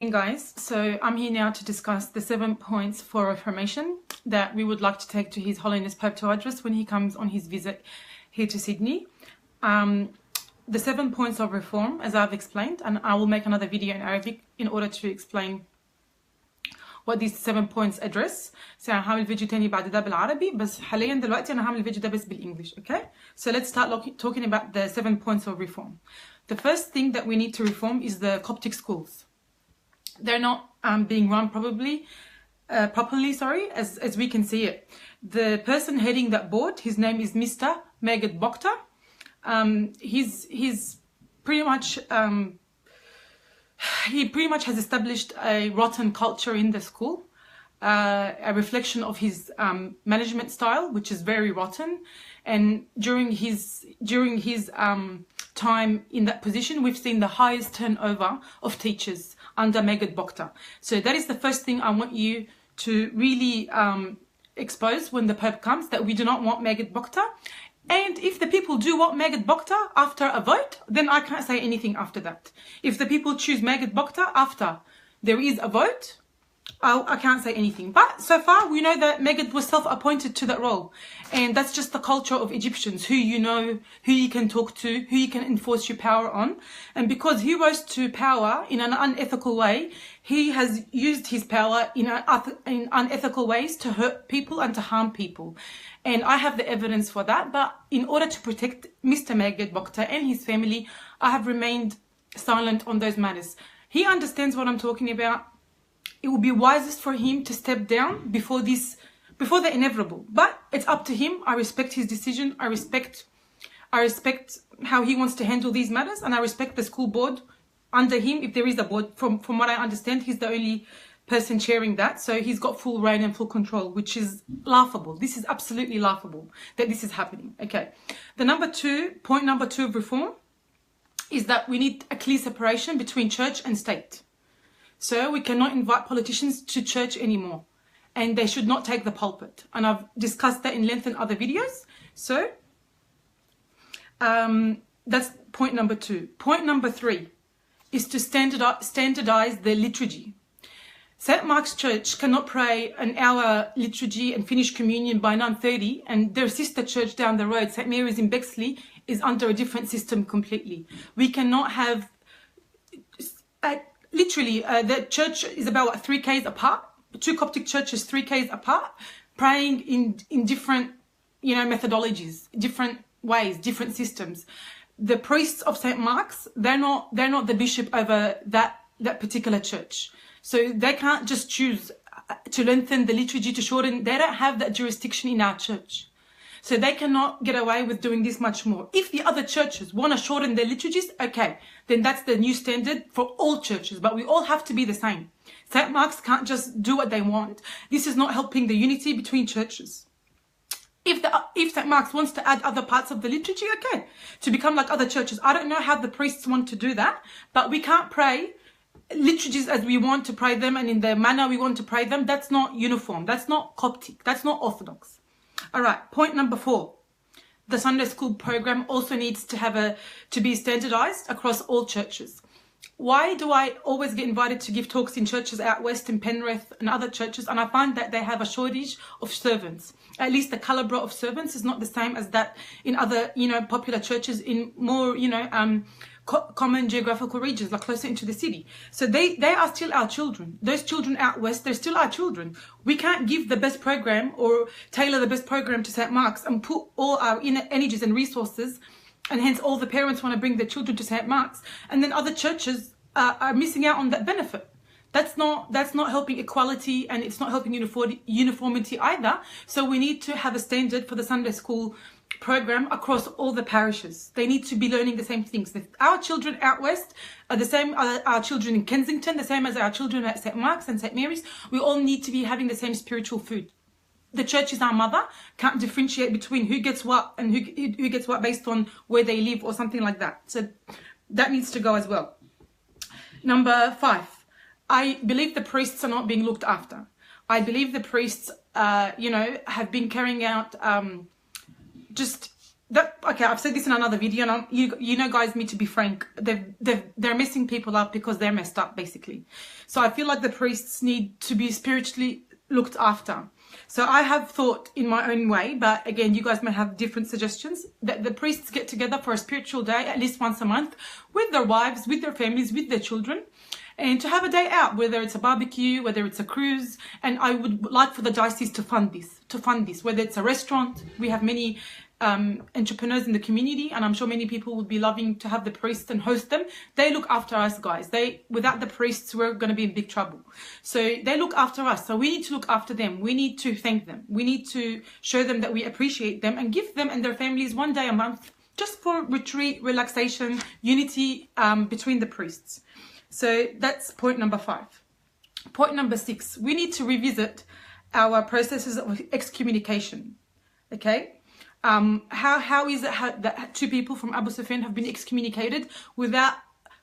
Hey guys, so I'm here now to discuss the 7 points for reformation that we would like to take to His Holiness Pope Tawadros when he comes on his visit here to Sydney. The 7 points of reform, as I've explained, and I will make another video in Arabic in order to explain what these 7 points address. سأعمل فيديو تاني بعد ده بالعربي بس حاليا دلوقتي أنا هعمل الفيديو ده بس بالإنجليش, okay? So let's start talking about the 7 points of reform. The first thing that we need to reform is the Coptic schools. They're not being run properly, as we can see it. The person heading that board, his name is Mr. Meghed Bokta. He's pretty much he pretty much has established a rotten culture in the school, a reflection of his management style, which is very rotten. And during his time in that position, we've seen the highest turnover of teachers under Meghed Bokta. So that is the first thing I want you to really expose when the Pope comes, that we do not want Meghed Bokta. And if the people do want Meghed Bokta after a vote, then I can't say anything after that. If the people choose Meghed Bokta after there is a vote, I can't say anything. But so far, we know that Meghed was self-appointed to that role. And that's just the culture of Egyptians, who you know, who you can talk to, who you can enforce your power on. And because he rose to power in an unethical way, he has used his power in unethical ways to hurt people and to harm people. And I have the evidence for that. But in order to protect Mr. Meghed Bokta and his family, I have remained silent on those matters. He understands what I'm talking about. It would be wisest for him to step down before the inevitable. But it's up to him. I respect his decision. I respect how he wants to handle these matters, and I respect the school board under him, if there is a board. From what I understand, he's the only person chairing that, so he's got full reign and full control, which is laughable. This is absolutely laughable that this is happening. Okay, point number two of reform is that we need a clear separation between church and state. So we cannot invite politicians to church anymore, and they should not take the pulpit. And I've discussed that in length in other videos. So that's point number two. Point number three is to standardize the liturgy. St. Mark's Church cannot pray an hour liturgy and finish communion by 9:30, and their sister church down the road, St. Mary's in Bexley, is under a different system completely. We cannot have... Literally, the church is about 3 k's apart. 2 Coptic churches 3 k's apart, praying in different, methodologies, different ways, different systems. The priests of St. Mark's, they're not the bishop over that particular church. So they can't just choose to lengthen the liturgy, to shorten. They don't have that jurisdiction in our church. So they cannot get away with doing this much more. If the other churches want to shorten their liturgies, okay, then that's the new standard for all churches. But we all have to be the same. St. Mark's can't just do what they want. This is not helping the unity between churches. If St. Mark's wants to add other parts of the liturgy, okay, to become like other churches. I don't know how the priests want to do that, but we can't pray liturgies as we want to pray them and in the manner we want to pray them. That's not uniform. That's not Coptic. That's not Orthodox. All right, point number 4. The Sunday school program also needs to be standardized across all churches. Why do I always get invited to give talks in churches out west, in Penrith and other churches, and I find that they have a shortage of servants? At least the caliber of servants is not the same as that in other, popular churches in more, common geographical regions, like closer into the city. So they are still our children. Those children out west, they're still our children. We can't give the best program or tailor the best program to St. Mark's and put all our energies and resources, and hence all the parents want to bring their children to St. Mark's, and then other churches are missing out on that benefit. That's not helping equality, and it's not helping uniformity either. So we need to have a standard for the Sunday school program across all the parishes. They need to be learning the same things. Our children out west are the same as our children in Kensington, the same as our children at St. Mark's and St. Mary's. We all need to be having the same spiritual food. The church is our mother, can't differentiate between who gets what and who gets what based on where they live or something like that. So that needs to go as well. Number 5, I believe the priests are not being looked after. I believe the priests, have been carrying out just Okay, I've said this in another video, and you know, guys, me to be frank, they're messing people up because they're messed up, basically. So I feel like the priests need to be spiritually looked after. So I have thought in my own way, but again, you guys may have different suggestions, that the priests get together for a spiritual day at least once a month with their wives, with their families, with their children, and to have a day out, whether it's a barbecue, whether it's a cruise. And I would like for the diocese to fund this, whether it's a restaurant. We have many entrepreneurs in the community, and I'm sure many people would be loving to have the priests and host them. They look after us, guys. Without the priests, we're going to be in big trouble. So they look after us, so we need to look after them. We need to thank them. We need to show them that we appreciate them, and give them and their families one day a month just for retreat, relaxation, unity between the priests. So that's point number 5. Point number 6, we need to revisit our processes of excommunication. Okay? How is it that 2 people from Abu Sufyan have been excommunicated without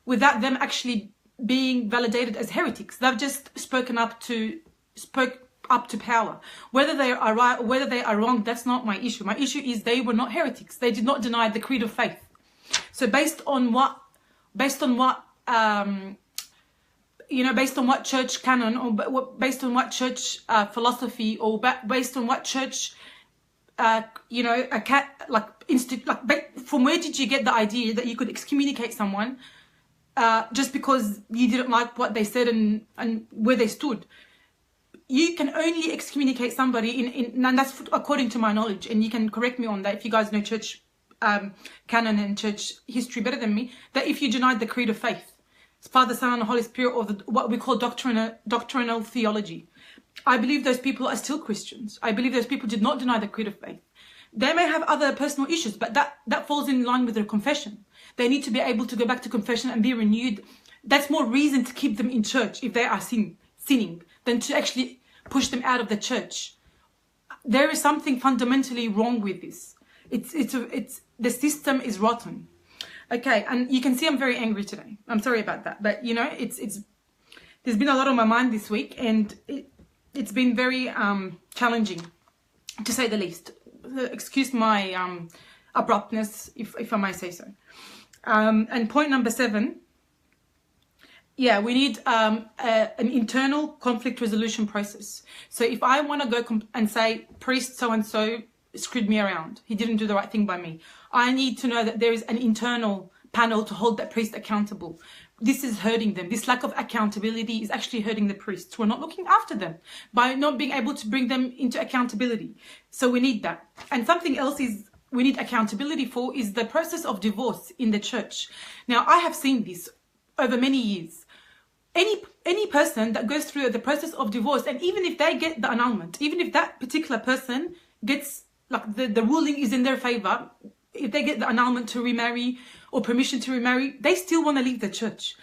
them actually being validated as heretics? They've just spoke up to power. Whether they are right or whether they are wrong, that's not my issue. My issue is they were not heretics. They did not deny the creed of faith. So based on what based on what church canon, or based on what church philosophy, or based on what church from where did you get the idea that you could excommunicate someone just because you didn't like what they said and where they stood? You can only excommunicate somebody and that's according to my knowledge, and you can correct me on that if you guys know church canon and church history better than me, that if you denied the creed of faith, Father, Son, and Holy Spirit, or what we call doctrinal theology. I believe those people are still Christians. I believe those people did not deny the creed of faith. They may have other personal issues, but that falls in line with their confession. They need to be able to go back to confession and be renewed. That's more reason to keep them in church if they are sinning than to actually push them out of the church. There is something fundamentally wrong with this. The system is rotten. Okay, and you can see I'm very angry today. I'm sorry about that, but you know, there's been a lot on my mind this week, and it's been very challenging, to say the least. Excuse my abruptness, if I may say so. And point number 7, yeah, we need an internal conflict resolution process. So if I want to go and say, priest so-and-so screwed me around, he didn't do the right thing by me, I need to know that there is an internal panel to hold that priest accountable. This is hurting them. This lack of accountability is actually hurting the priests. We're not looking after them by not being able to bring them into accountability. So we need that. And something else we need accountability for is the process of divorce in the church. Now, I have seen this over many years. Any person that goes through the process of divorce, and even if they get the annulment, even if that particular person gets, like, the ruling is in their favor, if they get the annulment to remarry or permission to remarry, they still want to leave the church.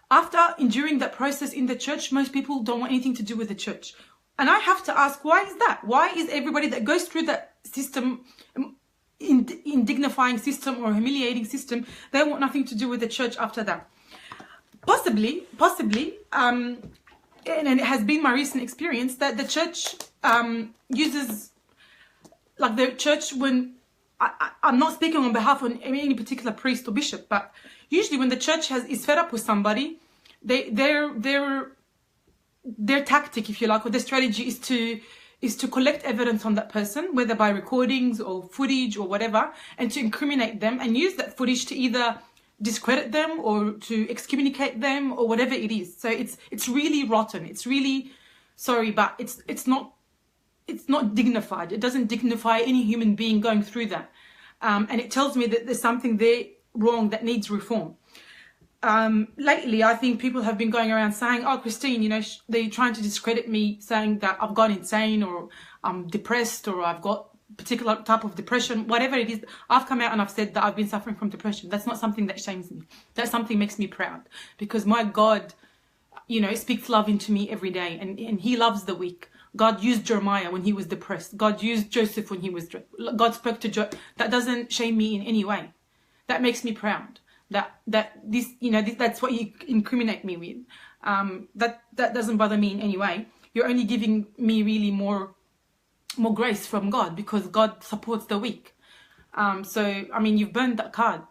After enduring that process in the church, most people don't want anything to do with the church. And I have to ask, why is that? Why is everybody that goes through that system, indignifying system or humiliating system, they want nothing to do with the church after that? Possibly, and it has been my recent experience that the church uses, like the church, when I'm not speaking on behalf of any particular priest or bishop, but usually when the church is fed up with somebody, their tactic, if you like, or their strategy is to collect evidence on that person, whether by recordings or footage or whatever, and to incriminate them and use that footage to either discredit them or to excommunicate them or whatever it is. So it's really rotten. It's really, sorry, but it's not dignified. It doesn't dignify any human being going through that. And it tells me that there's something there wrong that needs reform. Lately, I think people have been going around saying, oh, Christine, you know, they're trying to discredit me, saying that I've gone insane, or I'm depressed, or I've got particular type of depression, whatever it is. I've come out and I've said that I've been suffering from depression. That's not something that shames me. That's something makes me proud, because my God, you know, speaks love into me every day, and he loves the weak. God used Jeremiah when he was depressed. God used Joseph when he was, God spoke to Job. That doesn't shame me in any way. That makes me proud. That's what you incriminate me with. That doesn't bother me in any way. You're only giving me really more grace from God, because God supports the weak. So, I mean, you've burned that card.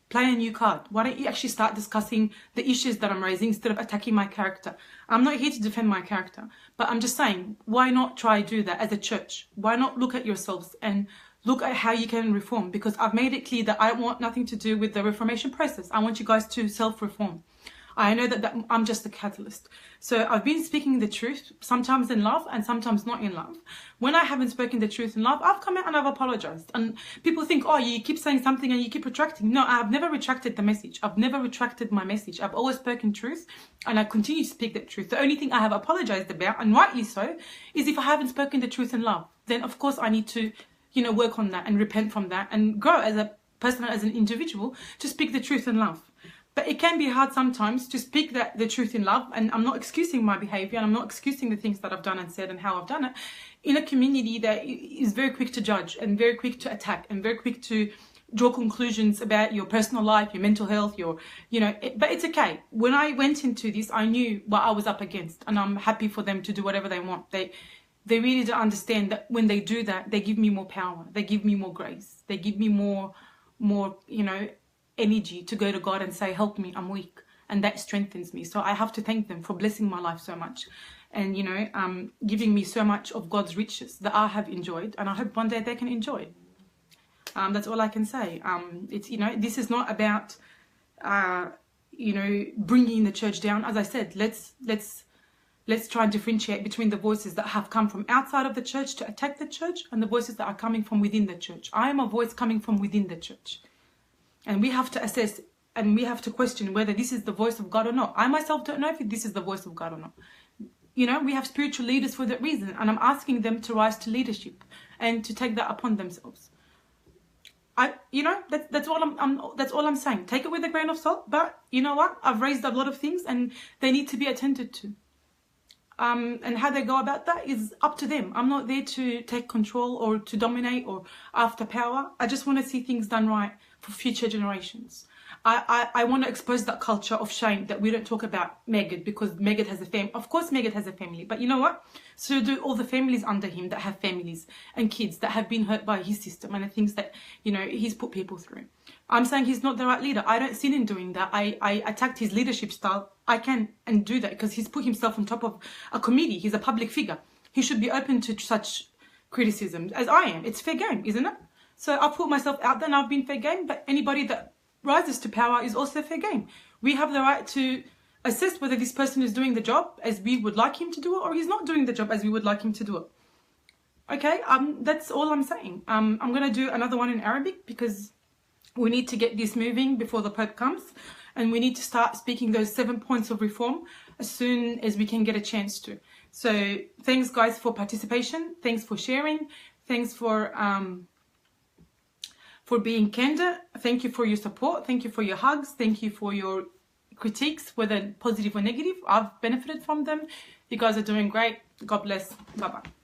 Play a new card. Why don't you actually start discussing the issues that I'm raising instead of attacking my character? I'm not here to defend my character, but I'm just saying, why not try do that as a church? Why not look at yourselves and look at how you can reform? Because I've made it clear that I want nothing to do with the reformation process. I want you guys to self-reform. I know that I'm just a catalyst. So I've been speaking the truth, sometimes in love and sometimes not in love. When I haven't spoken the truth in love, I've come out and I've apologized. And people think, oh, you keep saying something and you keep retracting. No, I've never retracted the message. I've never retracted my message. I've always spoken truth and I continue to speak that truth. The only thing I have apologized about, and rightly so, is if I haven't spoken the truth in love. Then of course I need to, work on that and repent from that and grow as a person, as an individual, to speak the truth in love. But it can be hard sometimes to speak the truth in love, and I'm not excusing my behavior, and I'm not excusing the things that I've done and said and how I've done it, in a community that is very quick to judge and very quick to attack and very quick to draw conclusions about your personal life, your mental health, but it's okay. When I went into this, I knew what I was up against, and I'm happy for them to do whatever they want. They really don't understand that when they do that, they give me more power, they give me more grace, they give me more, energy to go to God and say, help me, I'm weak, and that strengthens me. So I have to thank them for blessing my life so much and giving me so much of God's riches that I have enjoyed, and I hope one day they can enjoy. That's all I can say. It's this is not about bringing the church down. As I said, let's try and differentiate between the voices that have come from outside of the church to attack the church and the voices that are coming from within the church. I am a voice coming from within the church. And we have to assess and we have to question whether this is the voice of God or not. I myself don't know if this is the voice of God or not. We have spiritual leaders for that reason, and I'm asking them to rise to leadership and to take that upon themselves. That's all I'm saying. Take it with a grain of salt, but you know what? I've raised a lot of things and they need to be attended to. And how they go about that is up to them. I'm not there to take control or to dominate or after power. I just want to see things done right for future generations. I want to expose that culture of shame that we don't talk about Megad, because Megad has a family. Of course Megad has a family, but you know what? So do all the families under him that have families and kids that have been hurt by his system and the things that, he's put people through. I'm saying he's not the right leader. I don't sin in doing that. I attacked his leadership style. I can and do that because he's put himself on top of a committee. He's a public figure. He should be open to such criticism as I am. It's fair game, isn't it? So I've put myself out there and I've been fair game, but anybody that rises to power is also fair game. We have the right to assess whether this person is doing the job as we would like him to do it, or he's not doing the job as we would like him to do it. Okay, that's all I'm saying. I'm going to do another one in Arabic because we need to get this moving before the Pope comes, and we need to start speaking those 7 points of reform as soon as we can get a chance to. So thanks guys for participation. Thanks for sharing. Thanks for being candid. Thank you for your support. Thank you for your hugs. Thank you for your critiques, whether positive or negative. I've benefited from them. You guys are doing great. God bless. Bye-bye.